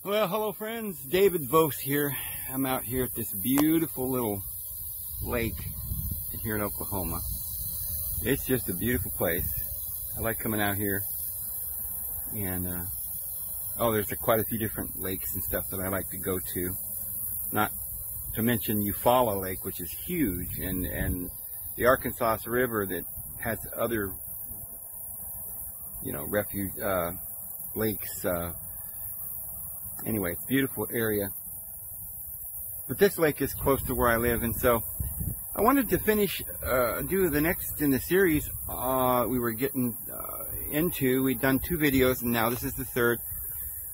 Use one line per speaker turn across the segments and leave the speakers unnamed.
Well, hello friends, David Vos here. I'm out here at this beautiful little lake here in Oklahoma. It's just a beautiful place. I like coming out here. And, there's quite a few different lakes and stuff that I like to go to. Not to mention Eufaula Lake, which is huge, and the Arkansas River that has other, refuge lakes. Anyway, beautiful area. But this lake is close to where I live, and so I wanted to finish, do the next in the series we were getting into. We'd done 2 videos, and now this is the 3rd.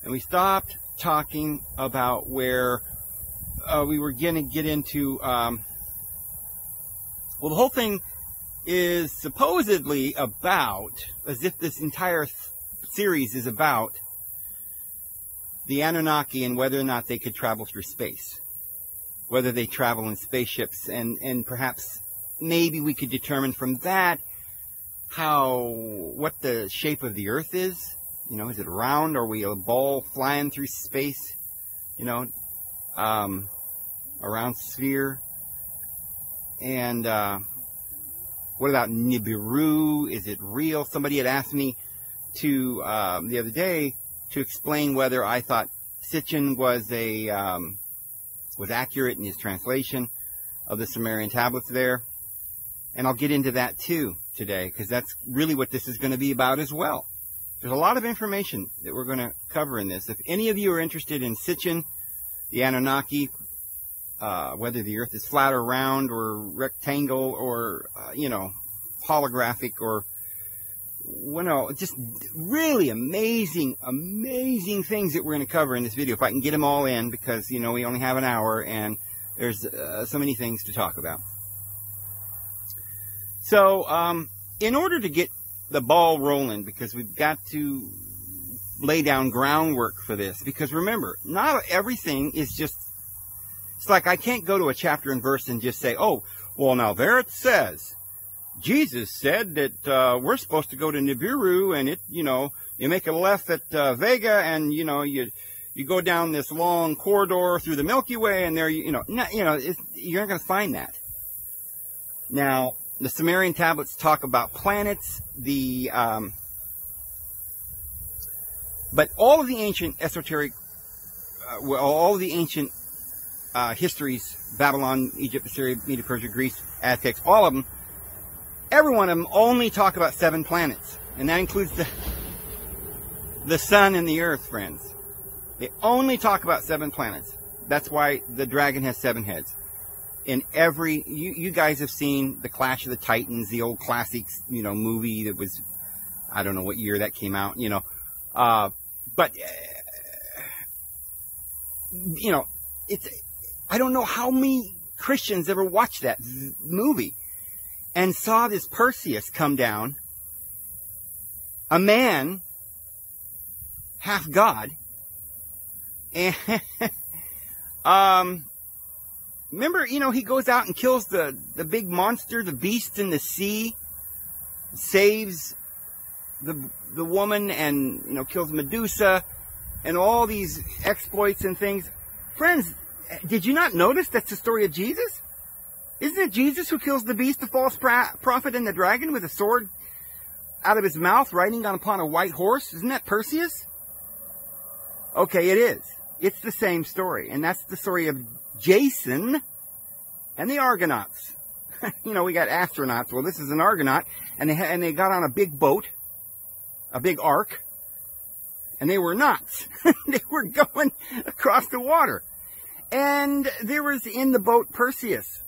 And we stopped talking about where we were going to get into, well, the whole thing is supposedly about, as if this entire series is about, the Anunnaki and whether or not they could travel through space. Whether they travel in spaceships, and perhaps maybe we could determine from that what the shape of the Earth is. Is it round? Are we a ball flying through space? A round sphere? And what about NIBIRU? Is it real? Somebody had asked me to the other day to explain whether I thought Sitchin was was accurate in his translation of the Sumerian tablets there. And I'll get into that too today, because that's really what this is going to be about as well. There's a lot of information that we're going to cover in this. If any of you are interested in Sitchin, the Anunnaki, whether the Earth is flat or round or rectangle or, holographic or, just really amazing things that we're going to cover in this video. If I can get them all in, because, we only have an hour and there's so many things to talk about. So, in order to get the ball rolling, because we've got to lay down groundwork for this, because remember, not everything is just, it's like I can't go to a chapter and verse and just say, oh, well, now there it says, Jesus said that we're supposed to go to Nibiru, and you make a left at Vega, and you go down this long corridor through the Milky Way, and there you're not going to find that. Now, the Sumerian tablets talk about planets, but all of the ancient esoteric, all of the ancient histories, Babylon, Egypt, Assyria, Media, Persia, Greece, Aztecs, all of them. Every one of them only talk about 7 planets. And that includes the sun and the earth, friends. They only talk about 7 planets. That's why the dragon has 7 heads. In every, you guys have seen the Clash of the Titans, the old classics, movie that was, I don't know what year that came out, but, it's, I don't know how many Christians ever watched that movie and saw this Perseus come down, a man, half God, and, remember, he goes out and kills the big monster, the beast in the sea, saves the woman, and, kills Medusa, and all these exploits and things. Friends, did you not notice that's the story of Jesus? Isn't it Jesus who kills the beast, the false prophet, and the dragon with a sword out of his mouth, riding upon a white horse? Isn't that Perseus? Okay, it is. It's the same story. And that's the story of Jason and the Argonauts. We got astronauts. Well, this is an Argonaut. And they got on a big boat, a big ark. And they were nuts. They were going across the water. And there was in the boat Perseus,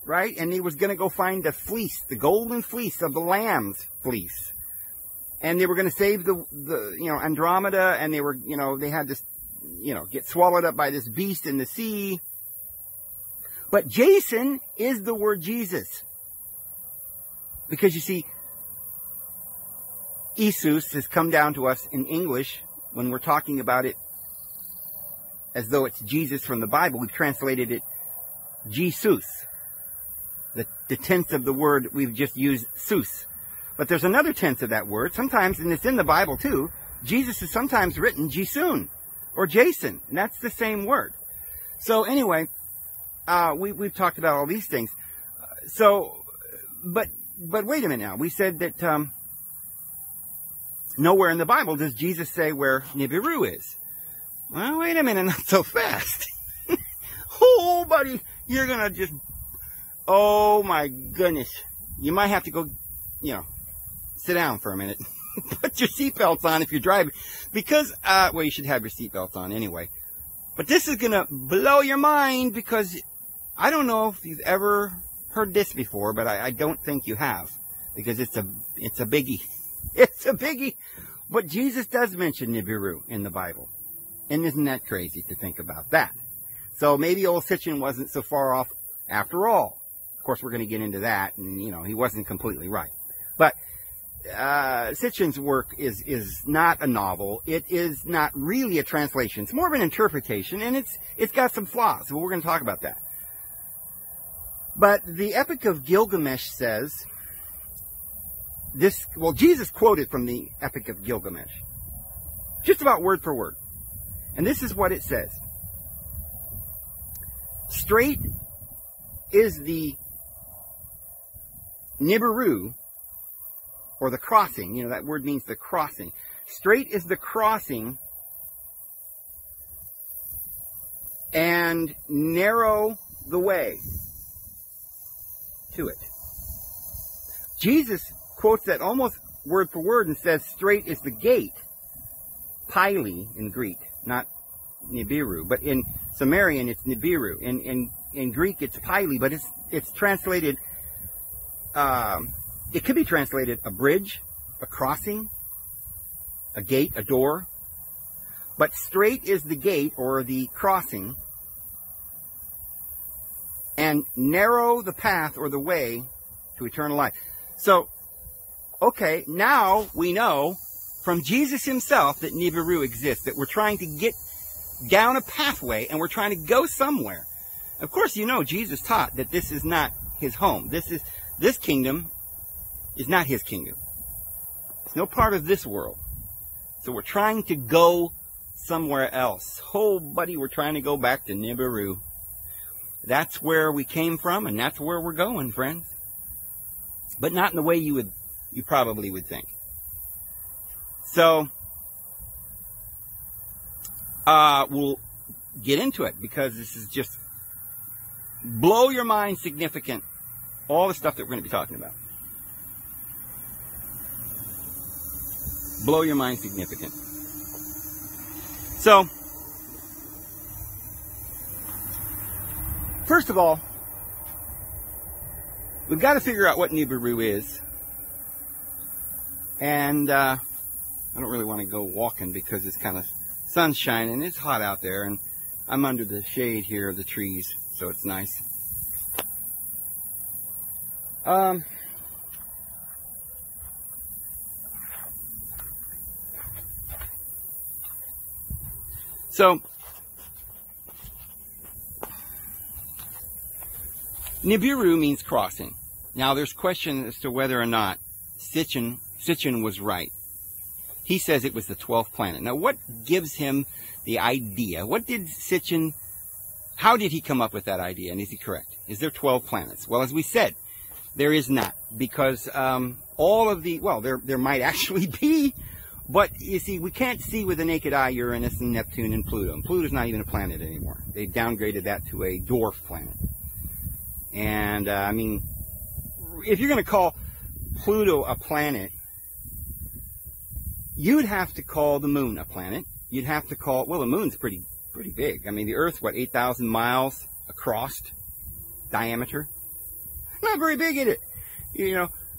right? And he was going to go find the fleece, the golden fleece of the lamb's fleece. And they were going to save the Andromeda, and they were, they had this, get swallowed up by this beast in the sea. But Jason is the word Jesus. Because you see, Jesus has come down to us in English when we're talking about it as though it's Jesus from the Bible. We've translated it Jesus. The tense of the word, we've just used sus. But there's another tense of that word. Sometimes, and it's in the Bible too, Jesus is sometimes written Jisun, or Jason, and that's the same word. So anyway, we've talked about all these things. So, but wait a minute now. We said that nowhere in the Bible does Jesus say where NIBIRU is. Well, wait a minute, not so fast. Oh, buddy, you're gonna just, oh my goodness. You might have to go, sit down for a minute. Put your seatbelts on if you're driving. Because, well, you should have your seatbelts on anyway. But this is gonna blow your mind because I don't know if you've ever heard this before, but I don't think you have. Because it's a biggie. It's a biggie. But Jesus does mention NIBIRU in the Bible. And isn't that crazy to think about that? So maybe old Sitchin wasn't so far off after all. Of course, we're going to get into that, and, he wasn't completely right. But Sitchin's work is not a novel. It is not really a translation. It's more of an interpretation, and it's got some flaws. So we're going to talk about that. But the Epic of Gilgamesh says this. Well, Jesus quoted from the Epic of Gilgamesh, just about word for word. And this is what it says. Straight is the NIBIRU, or the crossing. That word means the crossing. Straight is the crossing, and narrow the way to it. Jesus quotes that almost word for word and says straight is the gate. Pili in Greek, not NIBIRU, but in Sumerian it's NIBIRU. In Greek it's Pili, but it's translated. It could be translated a bridge, a crossing, a gate, a door. But straight is the gate or the crossing, and narrow the path or the way to eternal life. So, okay, now we know from Jesus himself that NIBIRU exists, that we're trying to get down a pathway and we're trying to go somewhere. Of course, Jesus taught that this is not his home. This kingdom is not his kingdom. It's no part of this world. So we're trying to go somewhere else. Oh, buddy, we're trying to go back to NIBIRU. That's where we came from, and that's where we're going, friends. But not in the way you probably would think. So, we'll get into it, because this is just blow your mind significant, all the stuff that we're going to be talking about. Blow your mind significant. So, first of all, we've got to figure out what NIBIRU is. And I don't really want to go walking because it's kind of sun's shining. It's hot out there, and I'm under the shade here of the trees, so it's nice. So, NIBIRU means crossing. Now, there's question as to whether or not Sitchin was right. He says it was the 12th planet. Now, what gives him the idea? How did he come up with that idea? And is he correct? Is there 12 planets? Well, as we said, there is not. Because there might actually be. But, you see, we can't see with the naked eye Uranus and Neptune and Pluto. And Pluto's not even a planet anymore. They downgraded that to a dwarf planet. And, if you're going to call Pluto a planet, you'd have to call the moon a planet. You'd have to call, well, the moon's pretty big. The Earth's, 8,000 miles across diameter? Not very big, is it?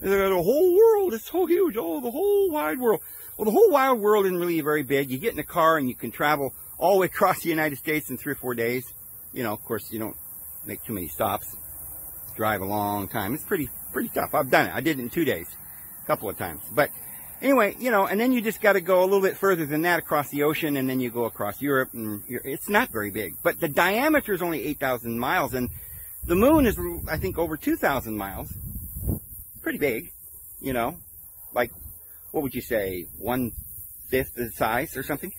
The whole world is so huge. Oh, the whole wide world. Well, the whole wide world isn't really very big. You get in a car and you can travel all the way across the United States in 3 or 4 days. Of course, you don't make too many stops. Drive a long time. It's pretty tough. I've done it. I did it in 2 days. A couple of times. But anyway, and then you just got to go a little bit further than that across the ocean, and then you go across Europe, and it's not very big. But the diameter is only 8,000 miles, and the moon is, I think, over 2,000 miles. Pretty big, what would you say, 1/5 the size or something?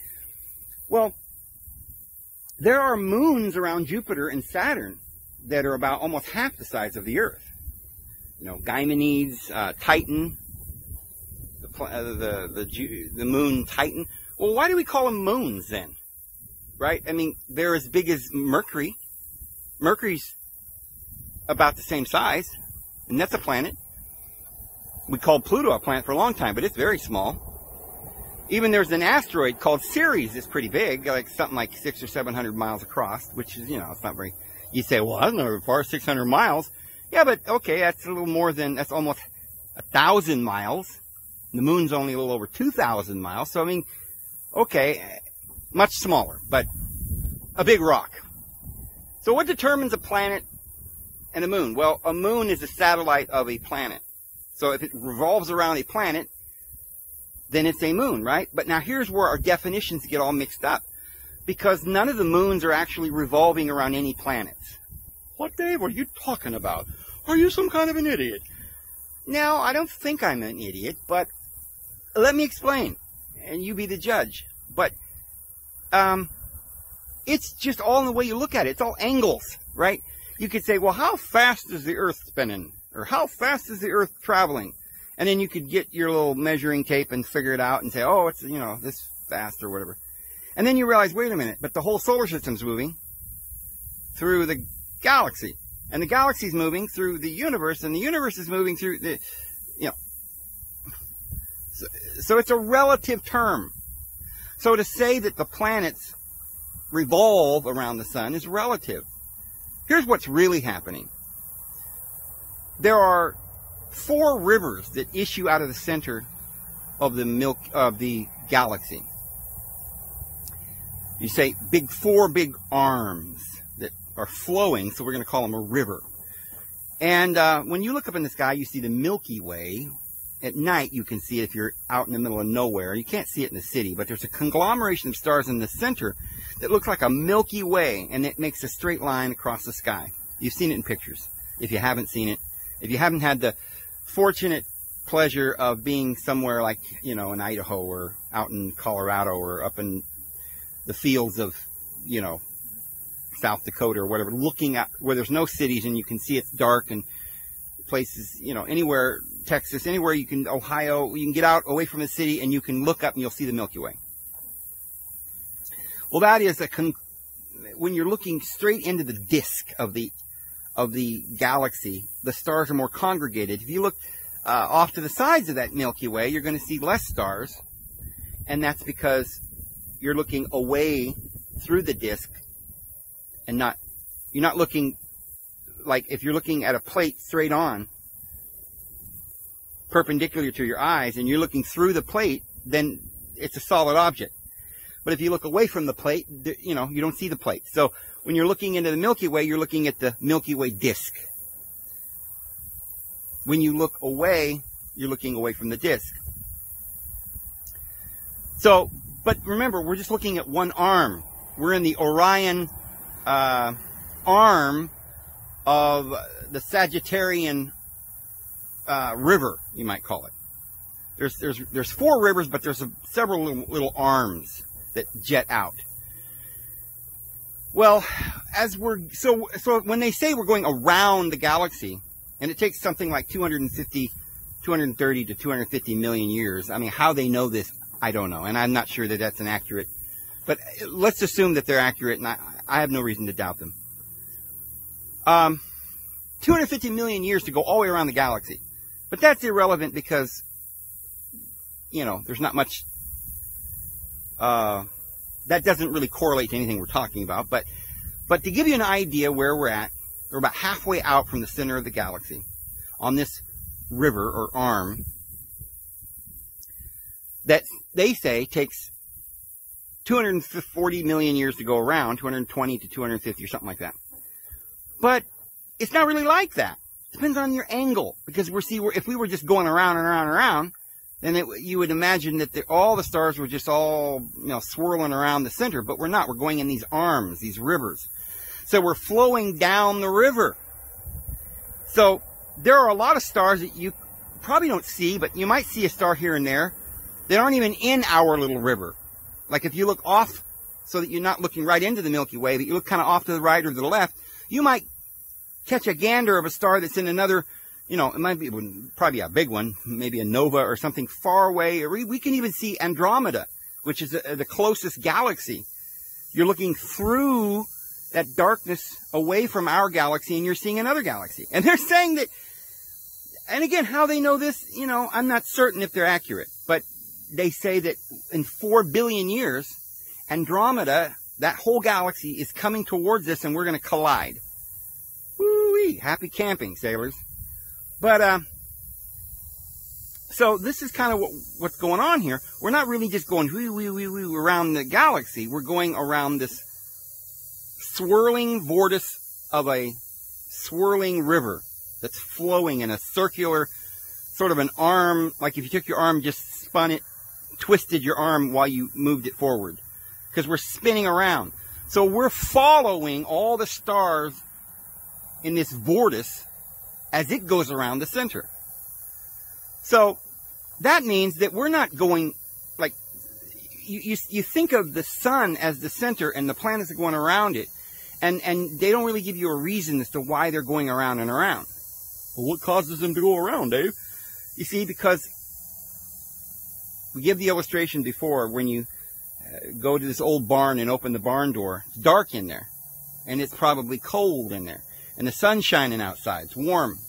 Well, There are moons around Jupiter and Saturn that are about almost half the size of the Earth. You know, Ganymedes, Titan, the moon Titan. Well, why do we call them moons then? Right? I mean, they're as big as Mercury. Mercury's about the same size, and that's a planet. We called Pluto a planet for a long time, but it's very small. Even there's an asteroid called Ceres. It's pretty big, like something like 600 or 700 miles across, which is, you know, it's not very. You say, well, that's not very far, 600 miles. Yeah, but okay, that's a little more than, that's almost 1,000 miles. The moon's only a little over 2,000 miles. So I mean, okay, much smaller, but a big rock. So what determines a planet and a moon? Well, a moon is a satellite of a planet. So if it revolves around a planet, then it's a moon, right? But now here's where our definitions get all mixed up. Because none of the moons are actually revolving around any planets. What, Dave? What are you talking about? Are you some kind of an idiot? No, I don't think I'm an idiot, but let me explain, and you be the judge. But it's just all in the way you look at it. It's all angles, right? You could say, well, how fast is the Earth spinning? Or how fast is the Earth traveling? And then you could get your little measuring tape and figure it out and say, oh, it's, you know, this fast or whatever. And then you realize, wait a minute, but the whole solar system's moving through the galaxy. And the galaxy's moving through the universe, and the universe is moving through the, you know. So it's a relative term. So to say that the planets revolve around the sun is relative. Here's what's really happening. There are 4 rivers that issue out of the center of the galaxy. You say 4 big arms that are flowing, so we're going to call them a river. And when you look up in the sky, you see the Milky Way. At night, you can see it if you're out in the middle of nowhere. You can't see it in the city, but there's a conglomeration of stars in the center that looks like a Milky Way, and it makes a straight line across the sky. You've seen it in pictures. If you haven't seen it, if you haven't had the fortunate pleasure of being somewhere like, you know, in Idaho or out in Colorado or up in the fields of, you know, South Dakota or whatever, looking at where there's no cities and you can see it's dark, and places, you know, anywhere, Texas, anywhere you can, Ohio, you can get out away from the city and you can look up and you'll see the Milky Way. Well, that is when you're looking straight into the disk of the galaxy, the stars are more congregated. If you look off to the sides of that Milky Way, you're going to see less stars, and that's because you're looking away through the disk, and you're not looking like if you're looking at a plate straight on, perpendicular to your eyes, and you're looking through the plate, then it's a solid object. But if you look away from the plate, you know, you don't see the plate. So when you're looking into the Milky Way, you're looking at the Milky Way disk. When you look away, you're looking away from the disk. So, but remember, we're just looking at one arm. We're in the Orion arm of the Sagittarian river, you might call it. There's 4 rivers, but there's several little arms that jet out. Well, so when they say we're going around the galaxy, and it takes something like 230 to 250 million years. I mean, how they know this, I don't know, and I'm not sure that that's an accurate. But let's assume that they're accurate, and I have no reason to doubt them. 250 million years to go all the way around the galaxy, but that's irrelevant because, you know, there's not much. That doesn't really correlate to anything we're talking about, but to give you an idea where we're at, we're about halfway out from the center of the galaxy on this river or arm that they say takes 240 million years to go around, 220 to 250 or something like that. But it's not really like that. It depends on your angle, because if we were just going around and around and around, then you would imagine that all the stars were just all, you know, swirling around the center, but we're not. We're going in these arms, these rivers. So we're flowing down the river. So there are a lot of stars that you probably don't see, but you might see a star here and there that aren't even in our little river. Like if you look off so that you're not looking right into the Milky Way, but you look kind of off to the right or to the left, you might catch a gander of a star that's in another, you know, it might be, probably a big one, maybe a nova or something far away. Or we can even see Andromeda, which is the closest galaxy. You're looking through that darkness away from our galaxy, and you're seeing another galaxy. And they're saying that, and again, how they know this, you know, I'm not certain if they're accurate, but they say that in 4 billion years, Andromeda, that whole galaxy, is coming towards us, and we're going to collide. Woo-wee! Happy camping, sailors. But, so this is kind of what's going on here. We're not really just going wee-wee-wee-wee around the galaxy. We're going around this swirling vortex of a swirling river that's flowing in a circular sort of an arm, like if you took your arm, just spun it, twisted your arm while you moved it forward. Because we're spinning around. So we're following all the stars in this vortex as it goes around the center. So that means that we're not going, like, you think of the sun as the center and the planets are going around it. And they don't really give you a reason as to why they're going around and around. Well, what causes them to go around, Dave? You see, because we give the illustration before, when you go to this old barn and open the barn door, it's dark in there. And it's probably cold in there. And the sun's shining outside. It's warm.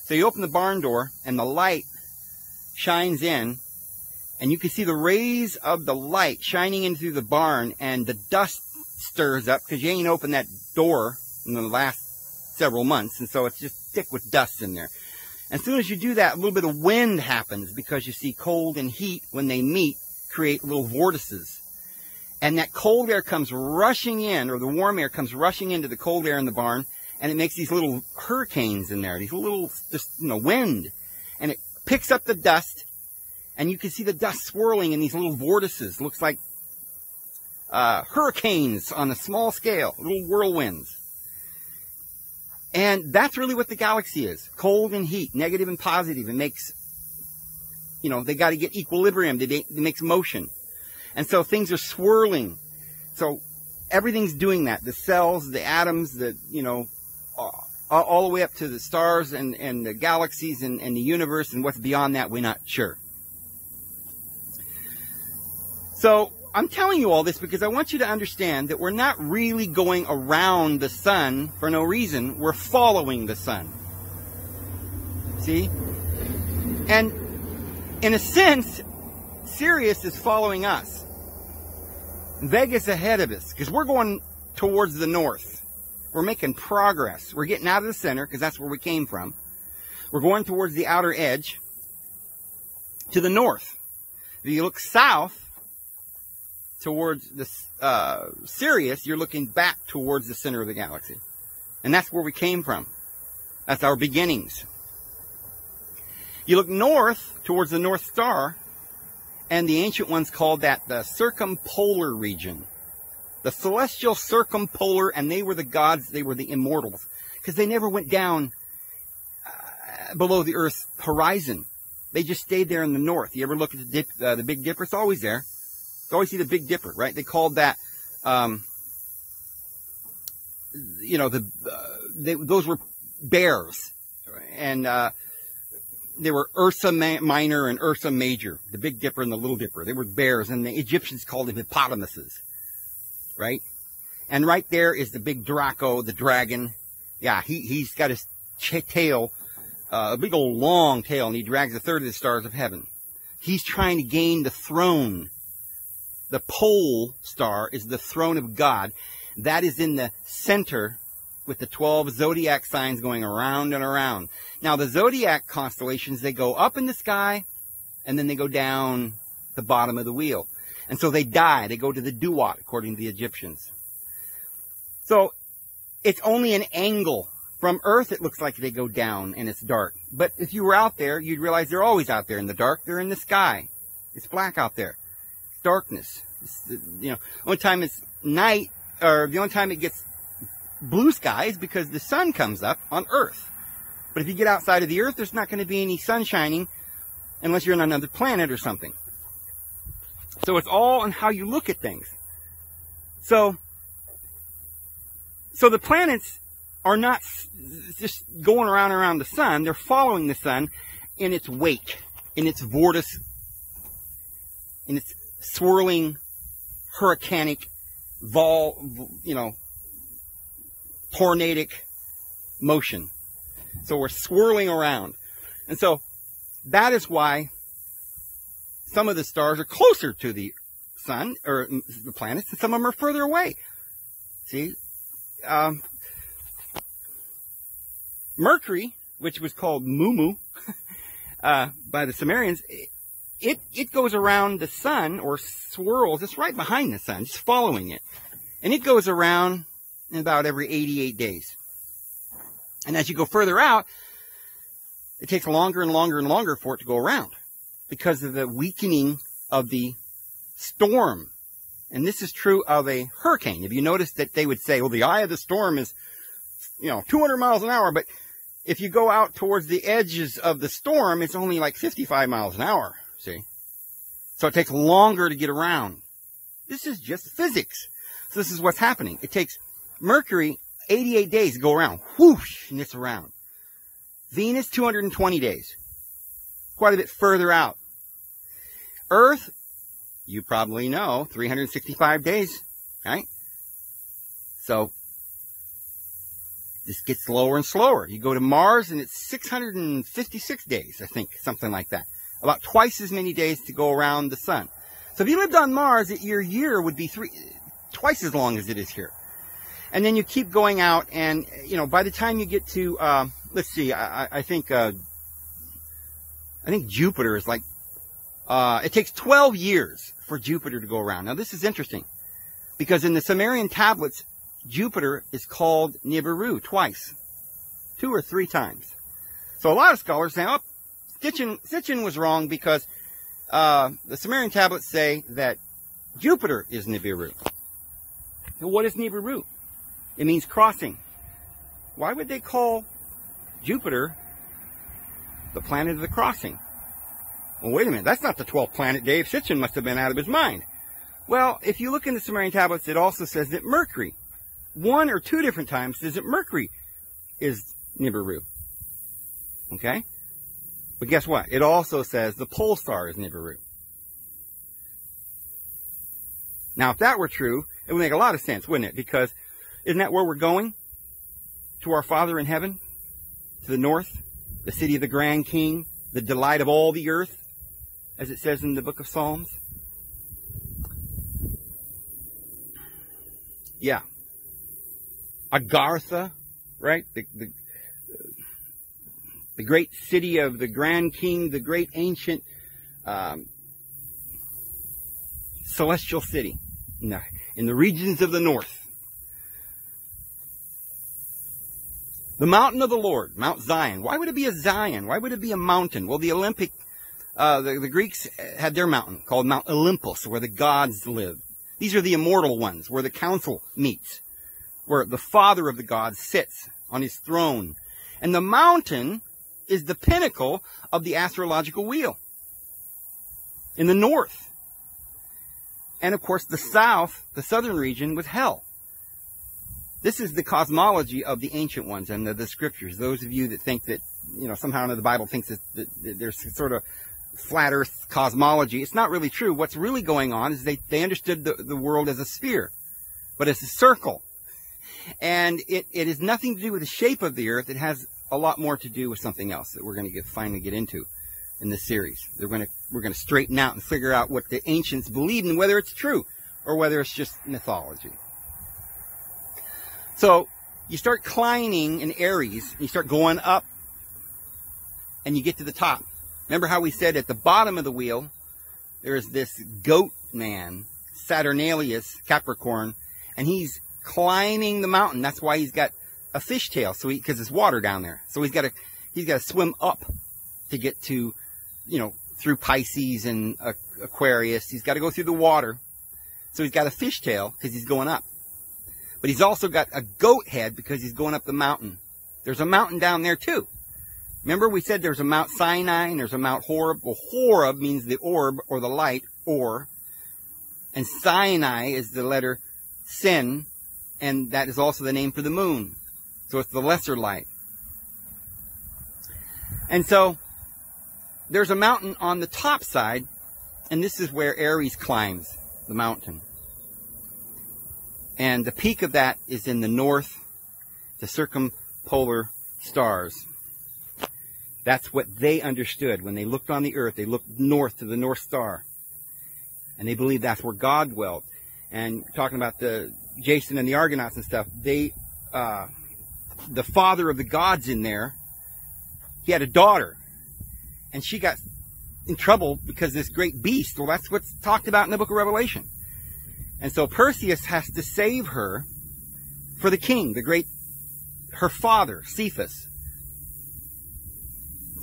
So you open the barn door and the light shines in. And you can see the rays of the light shining into the barn, and the dust stirs up because you ain't opened that door in the last several months, and so it's just thick with dust in there. And as soon as you do that, a little bit of wind happens, because you see cold and heat, when they meet, create little vortices. And that cold air comes rushing in, or the warm air comes rushing into the cold air in the barn, and it makes these little hurricanes in there, these little, just, you know, wind. And it picks up the dust, and you can see the dust swirling in these little vortices. Looks like hurricanes on a small scale, little whirlwinds. And that's really what the galaxy is. Cold and heat, negative and positive. It makes, you know, they got to get equilibrium. It makes motion. And so things are swirling. So everything's doing that. The cells, the atoms, the, you know, all the way up to the stars and the galaxies and the universe, and what's beyond that, we're not sure. So I'm telling you all this because I want you to understand that we're not really going around the sun for no reason. We're following the sun. See? And in a sense, Sirius is following us. Vega's ahead of us because we're going towards the north. We're making progress. We're getting out of the center because that's where we came from. We're going towards the outer edge to the north. If you look south towards the Sirius, you're looking back towards the center of the galaxy. And that's where we came from. That's our beginnings. You look north towards the North Star, and the ancient ones called that the circumpolar region. The celestial circumpolar, and they were the gods, they were the immortals. Because they never went down below the Earth's horizon. They just stayed there in the north. You ever look at the Big Dipper? It's always there. You always see the Big Dipper, right? They called that, you know, those were bears. And they were Ursa Minor and Ursa Major, the Big Dipper and the Little Dipper. They were bears, and the Egyptians called them hippopotamuses, right? And right there is the big Draco, the dragon. Yeah, he's got his tail, a big old long tail, and he drags a third of the stars of heaven. He's trying to gain the throne. The pole star is the throne of God. That is in the center with the 12 zodiac signs going around and around. Now, the zodiac constellations, they go up in the sky, and then they go down the bottom of the wheel. And so they die. They go to the duat, according to the Egyptians. So it's only an angle. From Earth, it looks like they go down, and it's dark. But if you were out there, you'd realize they're always out there in the dark. They're in the sky. It's black out there. It's darkness. You know, the only time it's night, or the only time it gets blue sky is because the sun comes up on Earth. But if you get outside of the Earth, there's not going to be any sun shining unless you're on another planet or something. So it's all on how you look at things. So the planets are not just going around the sun. They're following the sun in its wake, in its vortice, in its swirling, hurricanic, tornadic motion. So we're swirling around. And so that is why some of the stars are closer to the sun, or the planets, and some of them are further away. See? Mercury, which was called Mumu by the Sumerians, it goes around the sun, or swirls. It's right behind the sun, just following it. And it goes around in about every 88 days. And as you go further out, it takes longer and longer and longer for it to go around because of the weakening of the storm. And this is true of a hurricane. Have you noticed that they would say, well, the eye of the storm is, 200 miles an hour, but if you go out towards the edges of the storm, it's only like 55 miles an hour, see? So it takes longer to get around. This is just physics. So this is what's happening. It takes Mercury 88 days to go around. Whoosh, and it's around. Venus, 220 days. Quite a bit further out. Earth, you probably know, 365 days, right? So this gets slower and slower. You go to Mars and it's 656 days, I think, something like that. About twice as many days to go around the sun. So if you lived on Mars, your year would be twice as long as it is here. And then you keep going out, and by the time you get to let's see, I think Jupiter is like it takes 12 years for Jupiter to go around. Now this is interesting because in the Sumerian tablets, Jupiter is called NIBIRU twice, 2 or 3 times. So a lot of scholars say, oh, Sitchin was wrong because the Sumerian tablets say that Jupiter is NIBIRU. Now, what is NIBIRU? It means crossing. Why would they call Jupiter the planet of the crossing? Well, wait a minute. That's not the 12th planet. Dave Sitchin must have been out of his mind. Well, if you look in the Sumerian tablets, it also says that Mercury, 1 or 2 different times, says that Mercury is NIBIRU. Okay? But guess what? It also says the pole star is NIBIRU. Now, if that were true, it would make a lot of sense, wouldn't it? Because isn't that where we're going? To our Father in heaven? To the north? The city of the grand king? The delight of all the earth? As it says in the book of Psalms? Yeah. Agartha, right? The great city of the grand king, the great ancient celestial city in the regions of the north. The mountain of the Lord, Mount Zion. Why would it be a Zion? Why would it be a mountain? Well, the Greeks had their mountain called Mount Olympus, where the gods live. These are the immortal ones, where the council meets, where the Father of the gods sits on his throne. And the mountain is the pinnacle of the astrological wheel in the north. And of course, the south, the southern region, was hell. This is the cosmology of the ancient ones and the scriptures. Those of you that think that, somehow the Bible thinks that there's sort of flat earth cosmology. It's not really true. What's really going on is they understood the world as a sphere, but it's a circle. And it has nothing to do with the shape of the earth. It has a lot more to do with something else that we're going to finally get into in this series. We're going to straighten out and figure out what the ancients believed and whether it's true or whether it's just mythology. So you start climbing in Aries, you start going up, and you get to the top. Remember how we said at the bottom of the wheel, there's this goat man, Saturnalius, Capricorn, and he's climbing the mountain. That's why he's got a fishtail, because there's water down there. So he's got to swim up to get to, through Pisces and Aquarius. He's got to go through the water. So he's got a fishtail because he's going up. But he's also got a goat head because he's going up the mountain. There's a mountain down there too. Remember we said there's a Mount Sinai and there's a Mount Horeb. Well, Horeb means the orb or the light, or. And Sinai is the letter sin, and that is also the name for the moon. So it's the lesser light. And so there's a mountain on the top side, and this is where Ares climbs the mountain. And the peak of that is in the north, the circumpolar stars. That's what they understood. When they looked on the earth, they looked north to the North Star. And they believed that's where God dwelt. And talking about the Jason and the Argonauts and stuff, the father of the gods in there, he had a daughter. And she got in trouble because this great beast, well, that's what's talked about in the book of Revelation. And so Perseus has to save her for the king, her father, Cephas.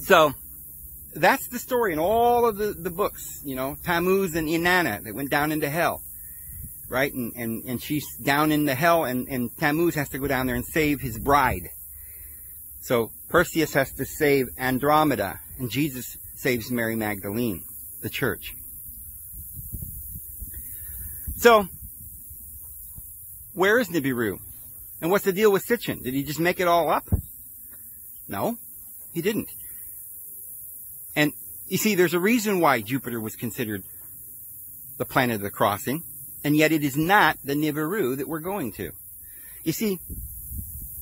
So that's the story in all of the books, you know, Tammuz and Inanna that went down into hell, right? And she's down in the hell, and Tammuz has to go down there and save his bride. So Perseus has to save Andromeda, and Jesus saves Mary Magdalene, the church. So, where is Nibiru? And what's the deal with Sitchin? Did he just make it all up? No, he didn't. And you see, there's a reason why Jupiter was considered the planet of the crossing, and yet it is not the Nibiru that we're going to. You see,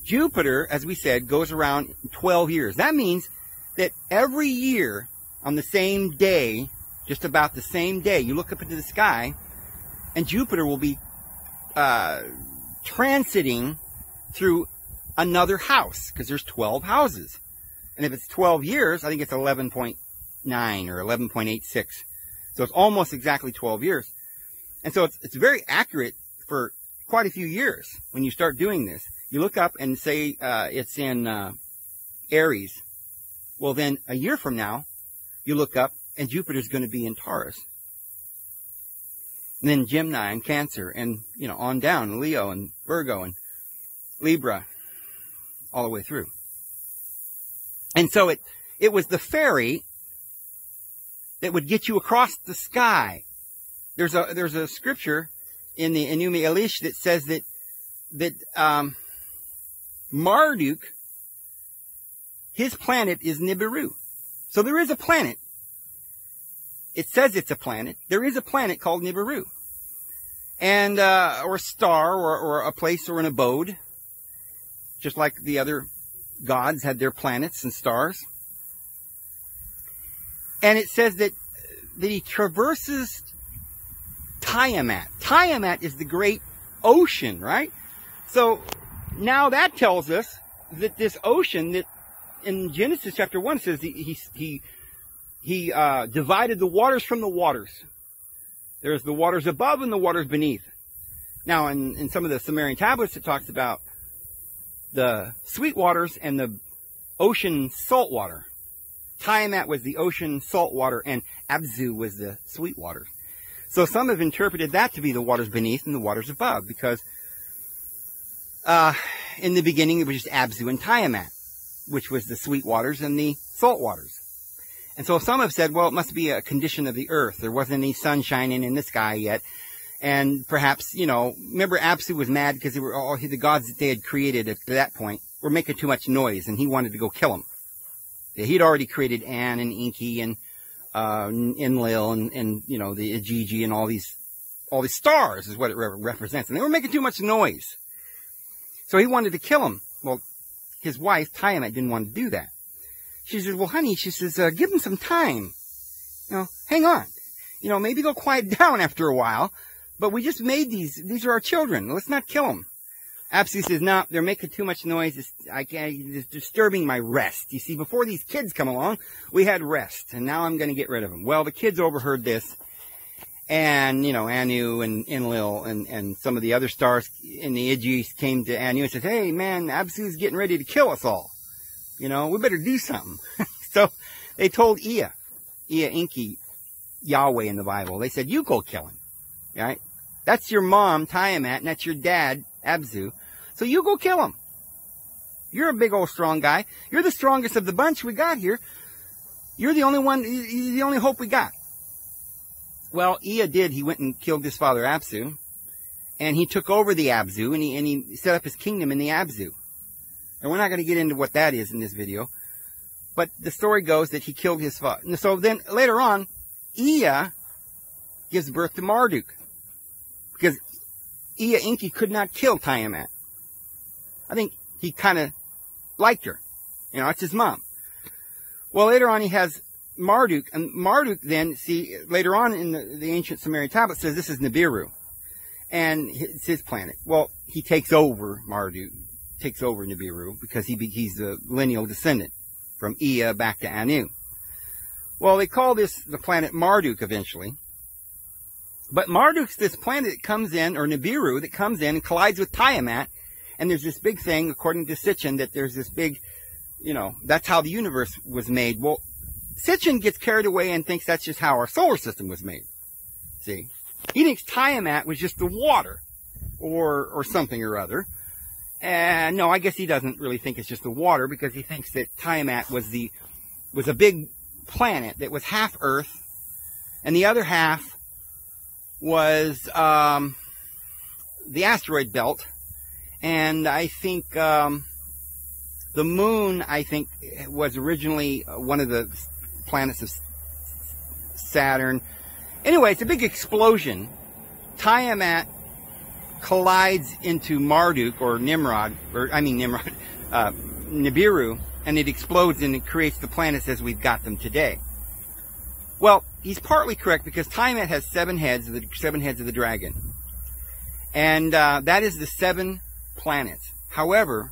Jupiter, as we said, goes around 12 years. That means that every year on the same day, just about the same day, you look up into the sky, and Jupiter will be transiting through another house, because there's 12 houses. And if it's 12 years, I think it's 11.9 or 11.86. So it's almost exactly 12 years. And so it's very accurate for quite a few years when you start doing this. You look up and say it's in Aries. Well, then a year from now, you look up and Jupiter's going to be in Taurus. And then Gemini and Cancer, and, you know, on down, Leo and Virgo and Libra, all the way through. And so it was the ferry that would get you across the sky. There's a scripture in the Enuma Elish that says that Marduk, his planet is Nibiru. So there is a planet. It says it's a planet. There is a planet called Nibiru. And, or a star, or a place, or an abode. Just like the other gods had their planets and stars. And it says that he traverses Tiamat. Tiamat is the great ocean, right? So now that tells us that this ocean that in Genesis chapter 1 says he divided the waters from the waters. There's the waters above and the waters beneath. Now, in some of the Sumerian tablets, it talks about the sweet waters and the ocean salt water. Tiamat was the ocean salt water, and Abzu was the sweet water. So some have interpreted that to be the waters beneath and the waters above, because in the beginning it was just Abzu and Tiamat, which was the sweet waters and the salt waters. And so some have said, well, it must be a condition of the earth. There wasn't any sun shining in the sky yet. And perhaps, you know, remember Absu was mad because they were all the gods that they had created at that point were making too much noise, and he wanted to go kill them. He'd already created An and Enki and Enlil and you know, the Igigi and all these stars is what it represents. And they were making too much noise. So he wanted to kill them. Well, his wife, Tiamat, didn't want to do that. She says, well, honey, she says, give them some time. You know, hang on. You know, maybe they'll quiet down after a while. But we just made these. These are our children. Let's not kill them. Absu says, no, they're making too much noise. It's disturbing my rest. You see, before these kids come along, we had rest. And now I'm going to get rid of them. Well, the kids overheard this. And, you know, Anu and Enlil and some of the other stars in the Igis came to Anu and said, hey, man, Absu's getting ready to kill us all. You know, we better do something. So they told Ea, Enki, Yahweh in the Bible. They said, you go kill him. Right? That's your mom, Tiamat, and that's your dad, Abzu. So you go kill him. You're a big old strong guy. You're the strongest of the bunch we got here. You're the only one, the only hope we got. Well, Ea did. He went and killed his father, Absu. and he took over the Abzu, and he set up his kingdom in the Abzu. And we're not going to get into what that is in this video, but the story goes that he killed his father. So then later on, Ea gives birth to Marduk, because Ea Enki could not kill Tiamat. I think he kind of liked her. You know, it's his mom. Well, later on he has Marduk, and Marduk then, see, later on in the ancient Sumerian tablet says this is Nibiru, and it's his planet. Well, he takes over Marduk, takes over Nibiru, because he's the lineal descendant from Ea back to Anu. Well, they call this the planet Marduk eventually. But Marduk's this planet that comes in, or Nibiru, that comes in and collides with Tiamat, and there's this big thing, according to Sitchin, that there's this big, you know, that's how the universe was made. Well, Sitchin gets carried away and thinks that's just how our solar system was made. See? He thinks Tiamat was just the water, or something or other. And no, I guess he doesn't really think it's just the water, because he thinks that Tiamat was a big planet that was half Earth, and the other half was the asteroid belt. And I think the moon, I think, was originally one of the planets of Saturn. Anyway, it's a big explosion. Tiamat collides into Marduk, or Nimrod, Nibiru, and it explodes and it creates the planets as we've got them today. Well, he's partly correct, because Tiamat has 7 heads, the 7 heads of the dragon. And that is the 7 planets. However,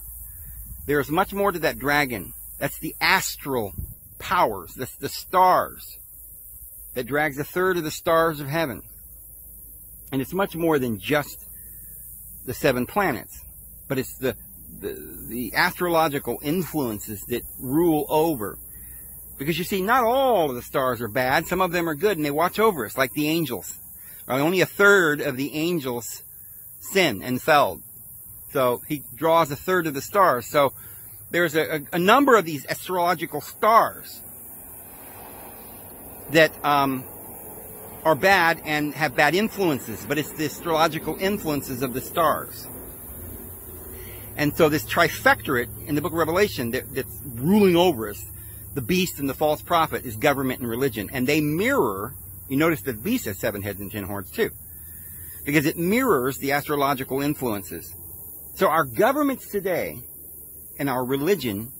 there's much more to that dragon. That's the astral powers. That's the stars. That drags 1/3 of the stars of heaven. And it's much more than just the 7 planets. But it's the astrological influences that rule over. Because you see, not all of the stars are bad. Some of them are good, and they watch over us, like the angels. Only 1/3 of the angels sin and fell. So he draws 1/3 of the stars. So there's a number of these astrological stars that are bad and have bad influences, but it's the astrological influences of the stars. And so this trifectorate in the book of Revelation that's ruling over us, the beast and the false prophet, is government and religion. And they mirror, you notice the beast has 7 heads and 10 horns too, because it mirrors the astrological influences. So our governments today and our religion,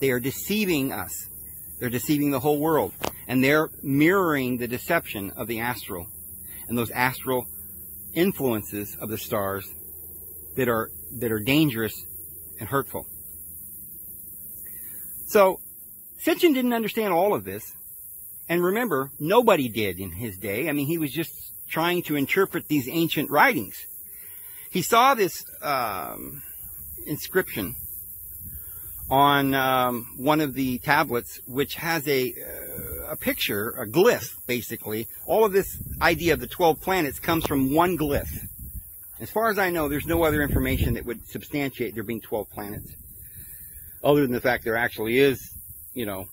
they are deceiving us. They're deceiving the whole world. And they're mirroring the deception of the astral. And those astral influences of the stars that are dangerous and hurtful. So, Sitchin didn't understand all of this. And remember, nobody did in his day. I mean, he was just trying to interpret these ancient writings. He saw this inscription on one of the tablets, which has a picture, a glyph, basically. All of this idea of the 12 planets comes from one glyph. As far as I know, there's no other information that would substantiate there being 12 planets, other than the fact there actually is, you know,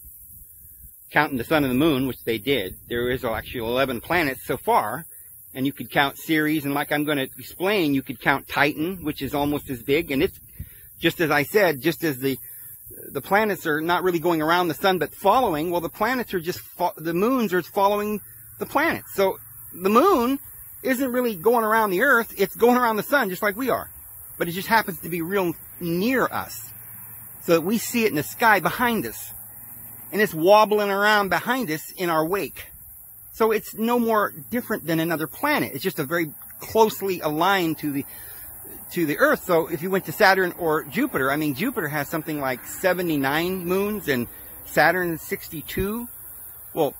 counting the sun and the moon, which they did. There is actually 11 planets so far, and you could count Ceres, and like I'm going to explain, you could count Titan, which is almost as big, and it's, just as I said, just as the planets are not really going around the sun, but following, well, the planets are just, the moons are following the planets. So the moon isn't really going around the earth, it's going around the sun, just like we are. But it just happens to be real near us, so that we see it in the sky behind us. And it's wobbling around behind us in our wake. So it's no more different than another planet. It's just a very closely aligned to the Earth. So if you went to Saturn or Jupiter, I mean, Jupiter has something like 79 moons and Saturn 62. Well,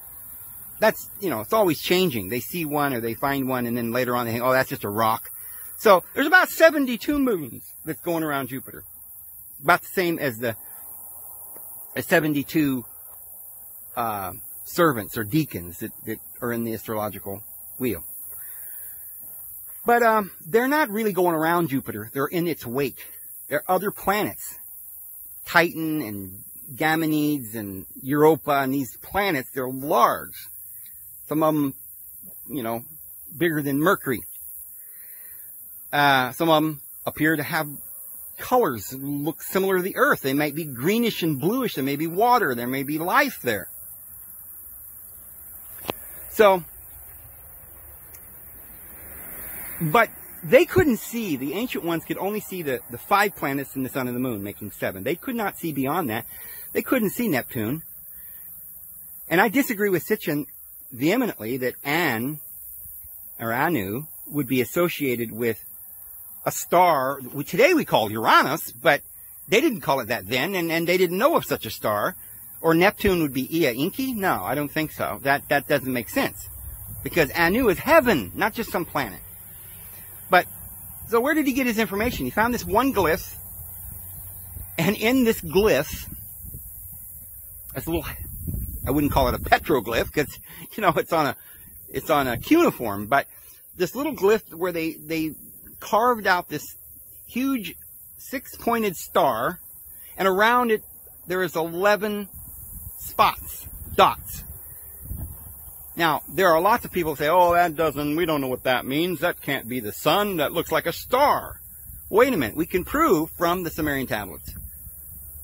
that's, you know, it's always changing. They see one or they find one, and then later on they think, oh, that's just a rock. So there's about 72 moons that's going around Jupiter. About the same as the 72 servants or deacons that are in the astrological wheel. But they're not really going around Jupiter. They're in its wake. There are other planets, Titan and Ganymedes and Europa, and these planets, they're large. Some of them, you know, bigger than Mercury. Some of them appear to have colors that look similar to the Earth. They might be greenish and bluish. There may be water. There may be life there. So, but they couldn't see, the ancient ones could only see the 5 planets and the sun and the moon, making 7. They could not see beyond that. They couldn't see Neptune. And I disagree with Sitchin vehemently that An, or Anu, would be associated with a star, which today we call Uranus, but they didn't call it that then, and they didn't know of such a star. Or Neptune would be Ea Enki? No, I don't think so. That doesn't make sense. Because Anu is heaven, not just some planet. But, so where did he get his information? He found this one glyph, and in this glyph, it's a little, I wouldn't call it a petroglyph, because, you know, it's on a cuneiform, but this little glyph where they carved out this huge 6-pointed star, and around it there is 11 spots, dots. Now, there are lots of people who say, oh, we don't know what that means. That can't be the sun. That looks like a star. Wait a minute. We can prove from the Sumerian tablets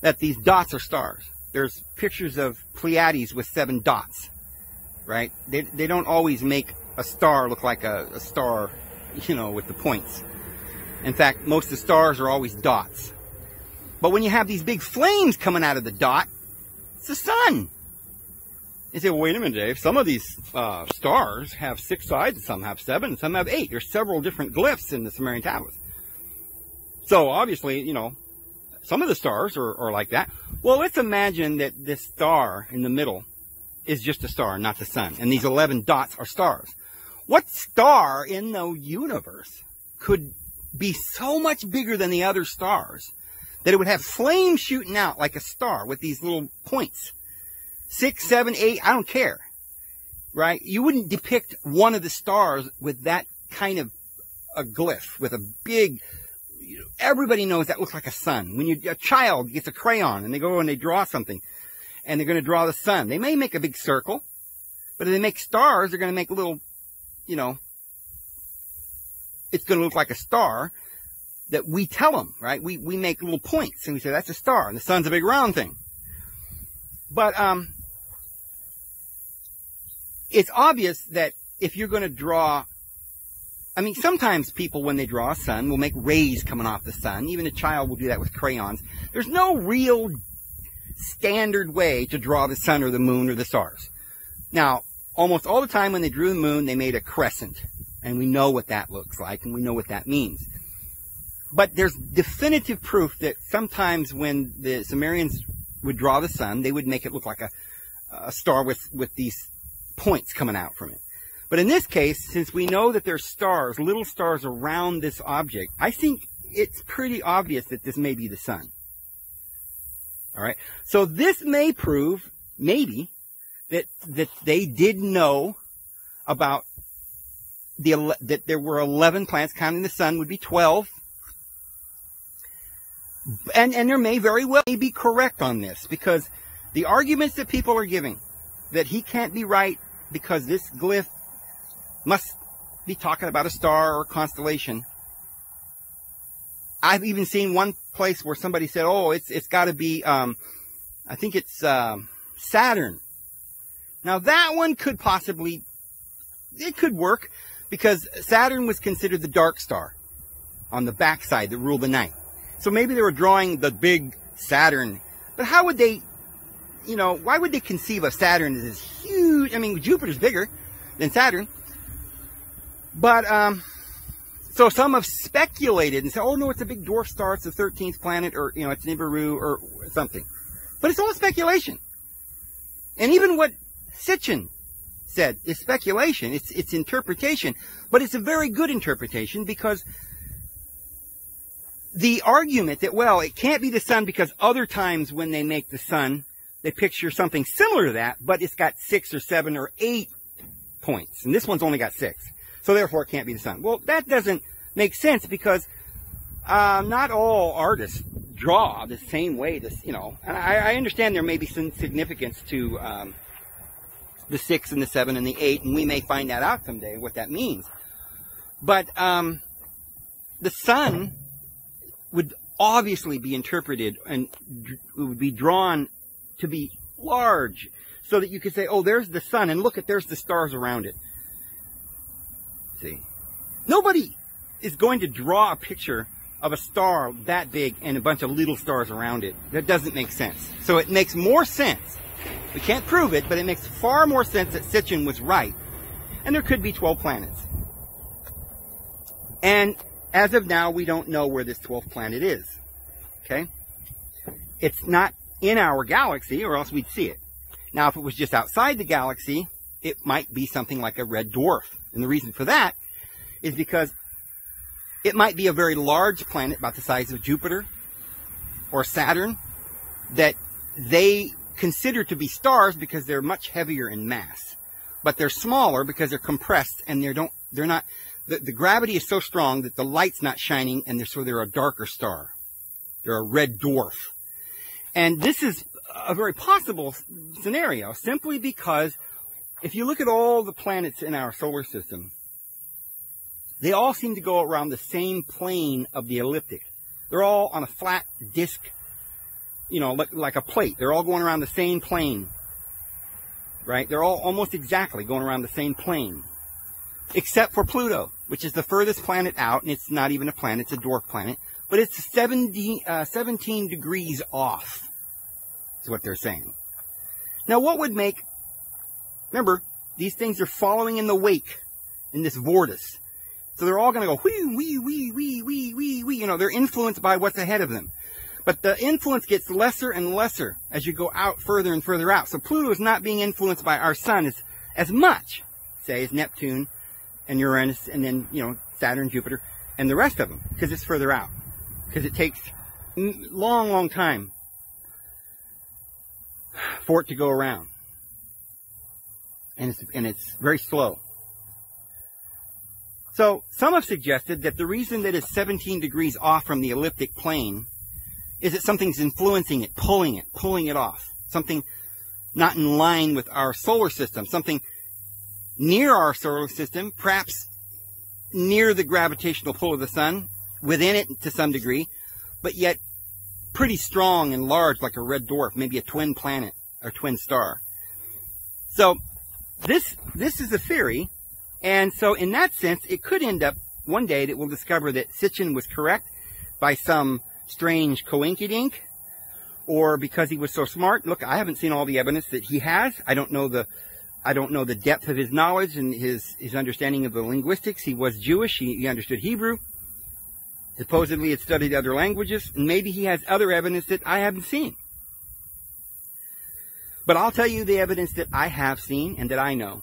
that these dots are stars. There's pictures of Pleiades with 7 dots, right? They don't always make a star look like a star, you know, with the points. In fact, most of the stars are always dots. But when you have these big flames coming out of the dot, it's the sun. You say, well, wait a minute, Dave. Some of these stars have 6 sides, and some have 7, and some have 8. There's several different glyphs in the Sumerian tablets. So, obviously, you know, some of the stars are like that. Well, let's imagine that this star in the middle is just a star, not the sun. And these 11 dots are stars. What star in the universe could be so much bigger than the other stars that it would have flames shooting out like a star with these little points? 6, 7, 8, I don't care, right? You wouldn't depict one of the stars with that kind of a glyph, with a big, you know, everybody knows that looks like a sun. When a child gets a crayon and they go and they draw something, and they're going to draw the sun, they may make a big circle, but if they make stars, they're going to make a little, you know, it's going to look like a star that we tell them, right? We make little points, and we say, that's a star, and the sun's a big round thing. But, it's obvious that if you're going to draw, I mean, sometimes people, when they draw a sun, will make rays coming off the sun. Even a child will do that with crayons. There's no real standard way to draw the sun or the moon or the stars. Now, almost all the time when they drew the moon, they made a crescent. And we know what that looks like, and we know what that means. But there's definitive proof that sometimes when the Sumerians would draw the sun, they would make it look like a star with these points coming out from it. But in this case, since we know that there's stars, little stars around this object, I think it's pretty obvious that this may be the sun. All right. So this may prove, maybe, that they did know about that there were 11 planets, counting the sun would be 12. And there may very well be correct on this, because the arguments that people are giving, that he can't be right because this glyph must be talking about a star or constellation. I've even seen one place where somebody said, oh, it's got to be, I think it's Saturn. Now that one could possibly, it could work, because Saturn was considered the dark star on the backside that ruled the night. So maybe they were drawing the big Saturn. But how would they, you know, why would they conceive of Saturn as this huge, I mean, Jupiter's bigger than Saturn. But, so some have speculated and said, oh no, it's a big dwarf star, it's the 13th planet, or, you know, it's NIBIRU or something. But it's all speculation. And even what Sitchin said is speculation, it's interpretation, but it's a very good interpretation, because the argument that, well, it can't be the sun because other times when they make the sun, they picture something similar to that, but it's got 6 or 7 or 8 points. And this one's only got 6. So therefore it can't be the sun. Well, that doesn't make sense, because not all artists draw the same way. This, you know, and I understand there may be some significance to the 6 and the 7 and the 8, and we may find that out someday, what that means. But the sun would obviously be interpreted and would be drawn to be large so that you could say, oh, there's the sun, and look, there's the stars around it. See? Nobody is going to draw a picture of a star that big and a bunch of little stars around it. That doesn't make sense. So it makes more sense. We can't prove it, but it makes far more sense that Sitchin was right. And there could be 12 planets. And as of now, we don't know where this 12th planet is. Okay? It's not in our galaxy, or else we'd see it. Now, if it was just outside the galaxy, it might be something like a red dwarf. And the reason for that is because it might be a very large planet about the size of Jupiter or Saturn that they consider to be stars because they're much heavier in mass. But they're smaller because they're compressed, and the gravity is so strong that the light's not shining, and so they're a darker star. They're a red dwarf. And this is a very possible scenario, simply because if you look at all the planets in our solar system, they all seem to go around the same plane of the ecliptic. They're all on a flat disk, you know, like a plate. They're all going around the same plane, right? They're all almost exactly going around the same plane, except for Pluto, which is the furthest planet out, and it's not even a planet, it's a dwarf planet, but it's 17 degrees off, is what they're saying. Now, what would make, remember, these things are following in the wake, in this vortice. So they're all going to go, wee, wee, wee, wee, wee, wee, wee. You know, they're influenced by what's ahead of them. But the influence gets lesser and lesser as you go out further and further out. So Pluto is not being influenced by our sun as much, say, as Neptune and Uranus, and then, you know, Saturn, Jupiter, and the rest of them, because it's further out. Because it takes long, long time for it to go around. And it's very slow. So some have suggested that the reason that it's 17 degrees off from the elliptic plane is that something's influencing it, pulling it off. Something not in line with our solar system. Something near our solar system, perhaps near the gravitational pull of the sun, within it to some degree, but yet pretty strong and large like a red dwarf, maybe a twin planet or twin star. So this is a theory. And so in that sense, it could end up one day that we'll discover that Sitchin was correct by some strange coinkydink, or because he was so smart. Look, I haven't seen all the evidence that he has. I don't know the depth of his knowledge and his understanding of the linguistics. He was Jewish. He understood Hebrew. Supposedly had studied other languages, and maybe he has other evidence that I haven't seen. But I'll tell you the evidence that I have seen and that I know.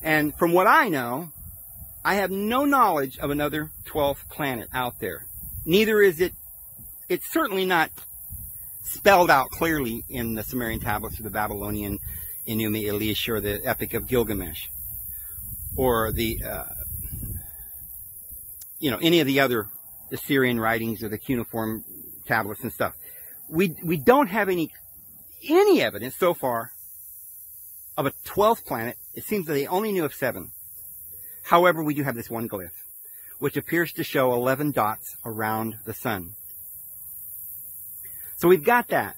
And from what I know, I have no knowledge of another 12th planet out there. Neither is it's certainly not spelled out clearly in the Sumerian tablets or the Babylonian Enuma Elish or the Epic of Gilgamesh, or the, you know, any of the other Assyrian writings or the cuneiform tablets and stuff. We don't have any evidence so far of a 12th planet. It seems that they only knew of 7. However, we do have this one glyph, which appears to show 11 dots around the sun. So we've got that.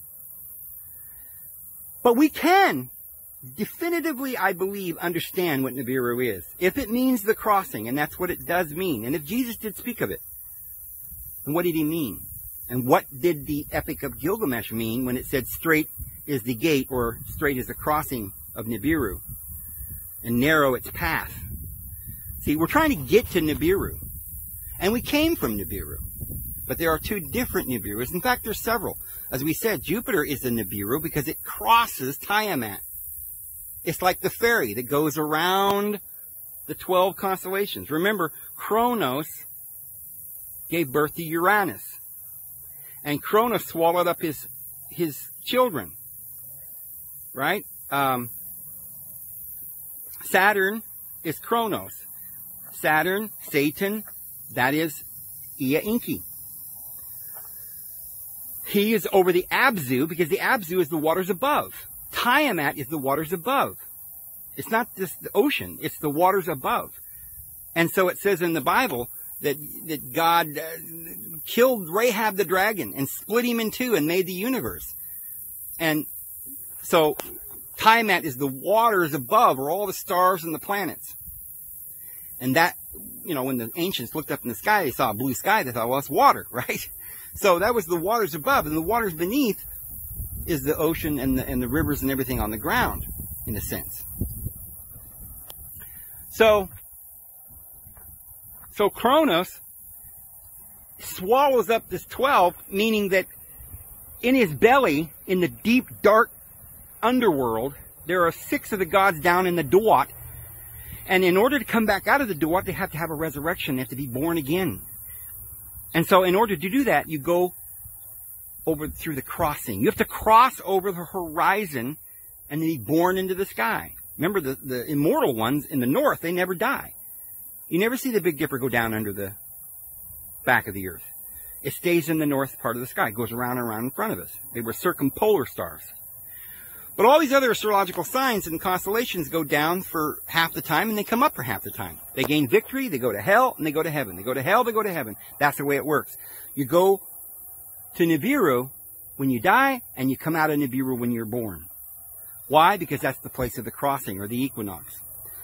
But we can definitively, I believe, understand what NIBIRU is. If it means the crossing, and that's what it does mean, and if Jesus did speak of it, then what did he mean? And what did the Epic of Gilgamesh mean when it said straight is the gate, or straight is the crossing of NIBIRU, and narrow its path? See, we're trying to get to NIBIRU, and we came from NIBIRU, but there are 2 different NIBIRUs. In fact, there's several. As we said, Jupiter is the NIBIRU because it crosses Tiamat. It's like the ferry that goes around the 12 constellations. Remember, Kronos gave birth to Uranus, and Kronos swallowed up his children, right? Saturn is Kronos. Saturn, Satan, that is Ea Enki. He is over the Abzu because the Abzu is the waters above. Tiamat is the waters above. It's not just the ocean, it's the waters above. And so it says in the Bible that God killed Rahab the dragon and split him in two and made the universe. And so Tiamat is the waters above, or all the stars and the planets. And that, you know, when the ancients looked up in the sky, they saw a blue sky, they thought, well, it's water, right? So that was the waters above, and the waters beneath is the ocean and the rivers and everything on the ground, in a sense. So Kronos swallows up this 12, meaning that in his belly, in the deep, dark underworld, there are 6 of the gods down in the Duat. And in order to come back out of the Duat, they have to have a resurrection. They have to be born again. And so in order to do that, you go over through the crossing. You have to cross over the horizon and be born into the sky. Remember, the immortal ones in the north, they never die. You never see the Big Dipper go down under the back of the earth. It stays in the north part of the sky. It goes around and around in front of us. They were circumpolar stars. But all these other astrological signs and constellations go down for half the time, and they come up for half the time. They gain victory, they go to hell, and they go to heaven. They go to hell, they go to heaven. That's the way it works. You go to NIBIRU when you die, and you come out of NIBIRU when you're born. Why? Because that's the place of the crossing, or the equinox.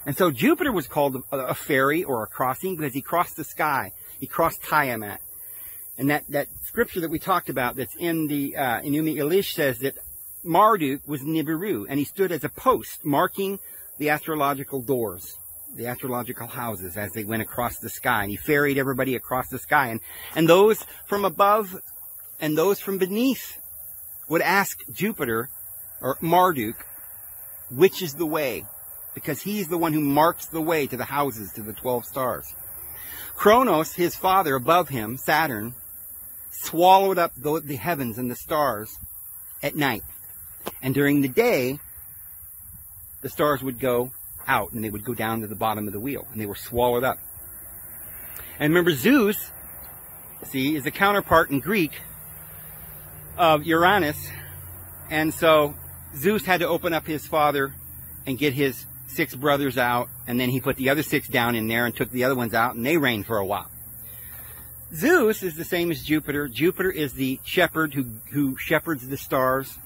And so Jupiter was called a ferry or a crossing because he crossed the sky. He crossed Tiamat. And that scripture that we talked about that's in the Enuma Elish says that Marduk was Nibiru, and he stood as a post marking the astrological doors, the astrological houses as they went across the sky. And he ferried everybody across the sky. And those from above and those from beneath would ask Jupiter, or Marduk, which is the way? Because he's the one who marks the way to the houses, to the 12 stars. Kronos, his father, above him, Saturn, swallowed up the heavens and the stars at night. And during the day, the stars would go out and they would go down to the bottom of the wheel, and they were swallowed up. And remember, Zeus, see, is the counterpart in Greek of Uranus. And so Zeus had to open up his father and get his 6 brothers out, and then he put the other 6 down in there and took the other ones out, and they reigned for a while. Zeus is the same as Jupiter. Jupiter is the shepherd who shepherds the stars,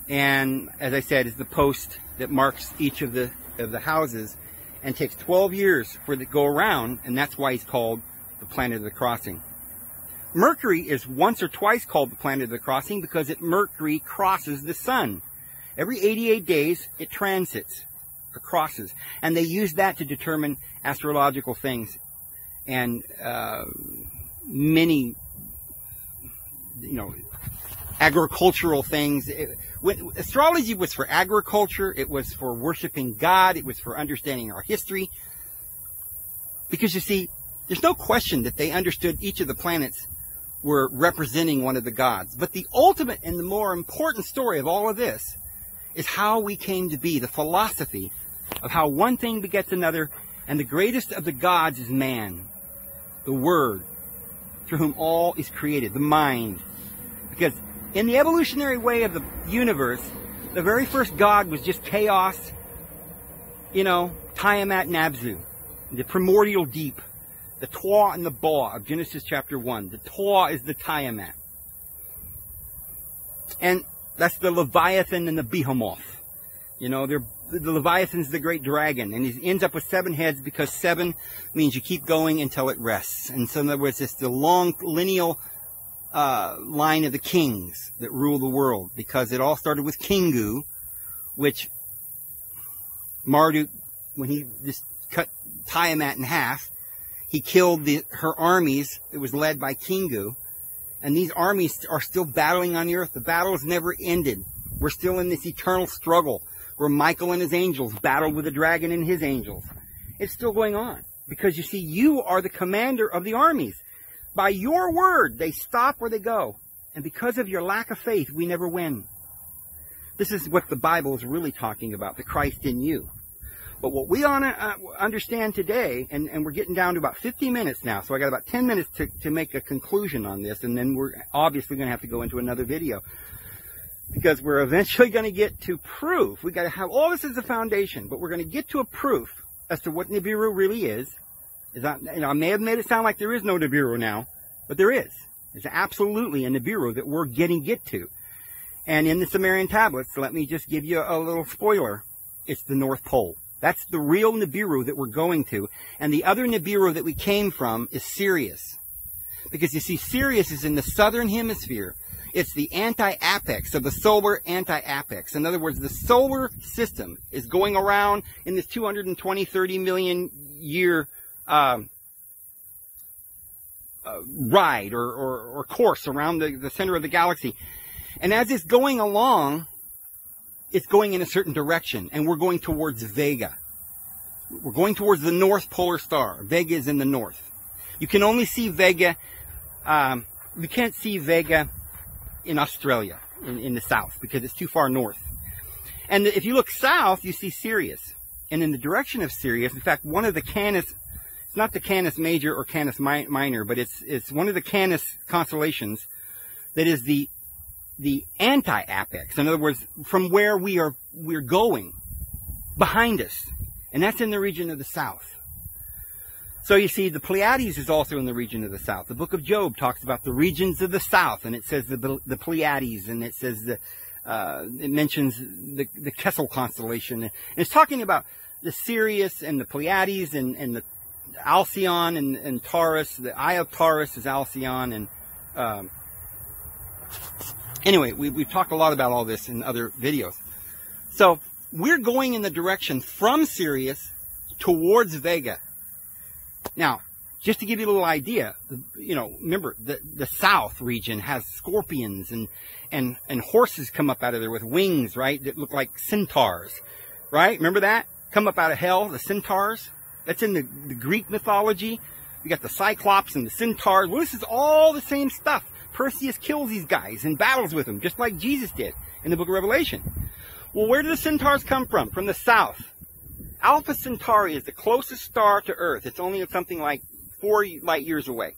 and as I said, is the post that marks each of the houses, and takes 12 years for it to go around, and that's why he's called the planet of the crossing. Mercury is once or twice called the planet of the crossing because Mercury crosses the sun. Every 88 days, it transits or crosses, and they use that to determine astrological things and many, agricultural things. Astrology was for agriculture, it was for worshiping God, it was for understanding our history. Because you see, there's no question that they understood each of the planets were representing one of the gods. But the ultimate and the more important story of all of this is how we came to be, the philosophy of how one thing begets another, and the greatest of the gods is man, the Word, through whom all is created, the mind. Because in the evolutionary way of the universe, the very first god was just chaos, Tiamat and Abzu, the primordial deep, the Twa and the Ba of Genesis chapter 1. The Twa is the Tiamat. And that's the Leviathan and the Behemoth. The Leviathan's the great dragon, and he ends up with 7 heads because 7 means you keep going until it rests. And so in other words, it's the long lineal line of the kings that rule the world, because it all started with Kingu, which Marduk, when he just cut Tiamat in half, he killed her armies. It was led by Kingu. And these armies are still battling on the earth. The battle has never ended. We're still in this eternal struggle where Michael and his angels battled with the dragon and his angels. It's still going on. Because you see, you are the commander of the armies. By your word, they stop or they go. And because of your lack of faith, we never win. This is what the Bible is really talking about, the Christ in you. But what we want to understand today, and we're getting down to about 50 minutes now, so I got about 10 minutes to make a conclusion on this, and then we're obviously going to have to go into another video. Because we're eventually going to get to proof. We got to have all this as a foundation, but we're going to get to a proof as to what NIBIRU really is, I may have made it sound like there is no Nibiru now, but there is. There's absolutely a Nibiru that we're get to. And in the Sumerian tablets, let me just give you a little spoiler. It's the North Pole. That's the real Nibiru that we're going to. And the other Nibiru that we came from is Sirius. Because you see, Sirius is in the southern hemisphere. It's the anti-apex of the solar anti-apex. In other words, the solar system is going around in this 220-30 million year ride or course around the center of the galaxy. And as it's going along, it's going in a certain direction, and we're going towards Vega. We're going towards the North Polar Star. Vega is in the north. You can only see Vega, you can't see Vega in Australia, in the south, because it's too far north. And if you look south, you see Sirius. And in the direction of Sirius, in fact, one of the Canis, it's not the Canis Major or Canis Minor, but it's one of the Canis constellations that is the anti-apex. In other words, from where we're going, behind us. And that's in the region of the south. So you see, the Pleiades is also in the region of the south. The book of Job talks about the regions of the south, and it says the Pleiades, and it says it mentions the Kessel constellation. And it's talking about the Sirius and the Pleiades and the Alcyon and Taurus. The Eye of Taurus is Alcyon. And anyway, we've talked a lot about all this in other videos. So we're going in the direction from Sirius towards Vega. Now, just to give you a little idea, remember, the south region has scorpions and horses come up out of there with wings, right, that look like centaurs, right? Remember that? Come up out of hell, the centaurs. That's in the Greek mythology. You got the Cyclops and the centaurs. Well, this is all the same stuff. Perseus kills these guys and battles with them, just like Jesus did in the book of Revelation. Well, where do the centaurs come from? From the south. Alpha Centauri is the closest star to Earth. It's only something like 4 light years away.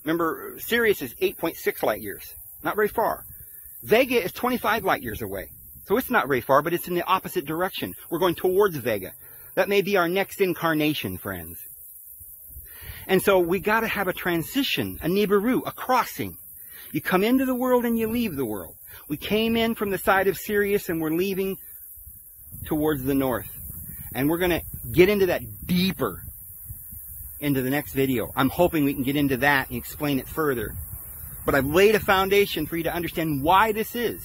Remember, Sirius is 8.6 light years. Not very far. Vega is 25 light years away. So it's not very far, but it's in the opposite direction. We're going towards Vega. That may be our next incarnation, friends. And so we got to have a transition, a NIBIRU, a crossing. You come into the world and you leave the world. We came in from the side of Sirius and we're leaving towards the north. And we're going to get into that deeper into the next video. I'm hoping we can get into that and explain it further. But I've laid a foundation for you to understand why this is.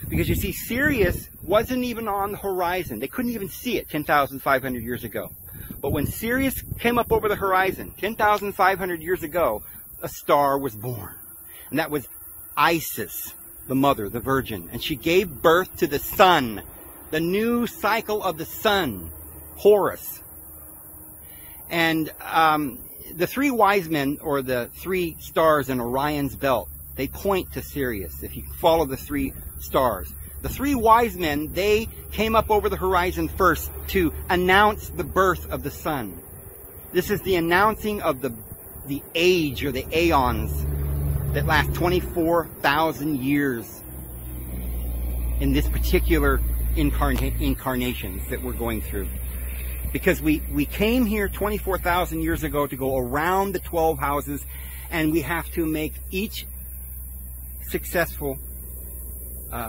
Because you see, Sirius wasn't even on the horizon. They couldn't even see it 10,500 years ago. But when Sirius came up over the horizon 10,500 years ago, a star was born. And that was Isis, the mother, the virgin. And she gave birth to the sun, the new cycle of the sun, Horus. And the three wise men, or the three stars in Orion's belt, they point to Sirius. If you follow the three stars, the three wise men, they came up over the horizon first to announce the birth of the sun. This is the announcing of the age, or the aeons, that last 24,000 years in this particular incarnations that we're going through. Because we came here 24,000 years ago to go around the 12 houses, and we have to make each successful.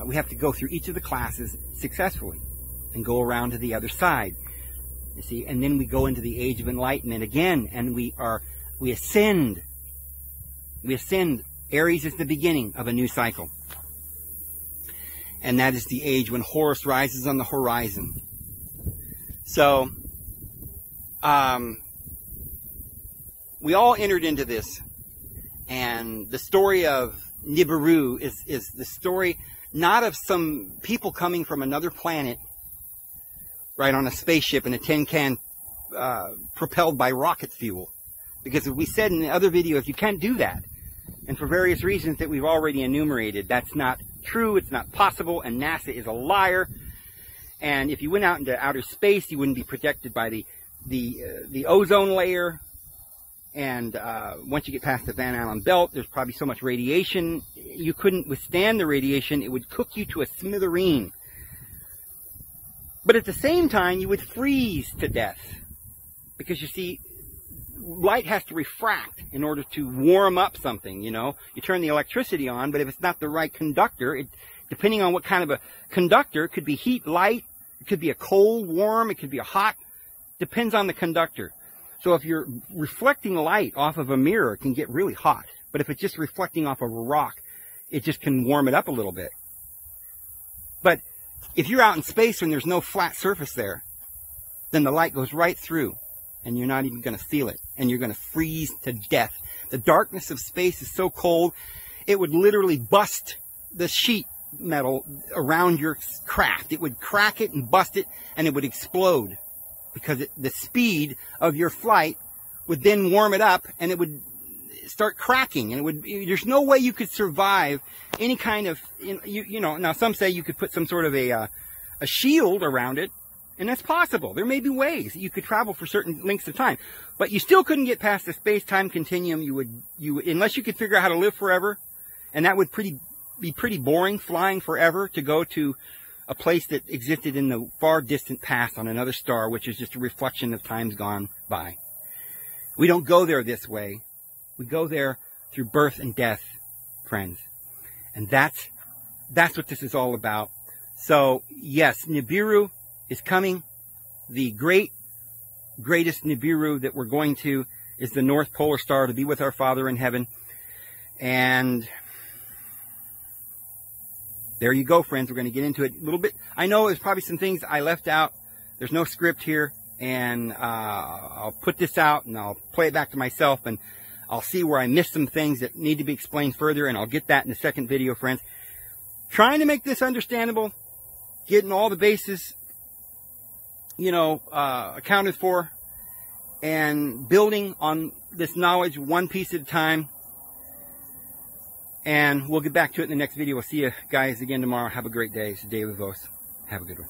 We have to go through each of the classes successfully and go around to the other side. You see, and then we go into the age of enlightenment again, and we ascend. We ascend. Aries is the beginning of a new cycle. And that is the age when Horus rises on the horizon. So, we all entered into this. And the story of NIBIRU is the story not of some people coming from another planet, right, on a spaceship in a tin can propelled by rocket fuel. Because as we said in the other videos, you can't do that. And for various reasons that we've already enumerated, that's not true, it's not possible, and NASA is a liar. And if you went out into outer space, you wouldn't be protected by the ozone layer. And once you get past the Van Allen belt, there's probably so much radiation, you couldn't withstand the radiation. It would cook you to a smithereen. But at the same time, you would freeze to death. Because you see, light has to refract in order to warm up something, you know. You turn the electricity on, but if it's not the right conductor, depending on what kind of a conductor, it could be heat, light, it could be a cold, warm, it could be a hot, depends on the conductor. So if you're reflecting light off of a mirror, it can get really hot. But if it's just reflecting off of a rock, it just can warm it up a little bit. But if you're out in space and there's no flat surface there, then the light goes right through and you're not even going to feel it, and you're going to freeze to death. The darkness of space is so cold, it would literally bust the sheet metal around your craft. It would crack it and bust it, and it would explode, because the speed of your flight would then warm it up, and it would start cracking, and there's no way you could survive any kind of, you know, now some say you could put some sort of a shield around it, and that's possible. There may be ways that you could travel for certain lengths of time, but you still couldn't get past the space-time continuum. You would, unless you could figure out how to live forever, and that would be pretty boring, flying forever to go to a place that existed in the far distant past on another star, which is just a reflection of times gone by. We don't go there this way. We go there through birth and death, friends. And that's what this is all about. So, yes, Nibiru is coming. The greatest Nibiru that we're going to is the North Polar Star, to be with our Father in heaven. And there you go, friends. We're going to get into it a little bit. I know there's probably some things I left out. There's no script here. And I'll put this out and I'll play it back to myself, and I'll see where I missed some things that need to be explained further, and I'll get that in the second video, friends. Trying to make this understandable, getting all the bases, you know, accounted for, and building on this knowledge one piece at a time. And we'll get back to it in the next video. We'll see you guys again tomorrow. Have a great day. It's David Vos. Have a good one.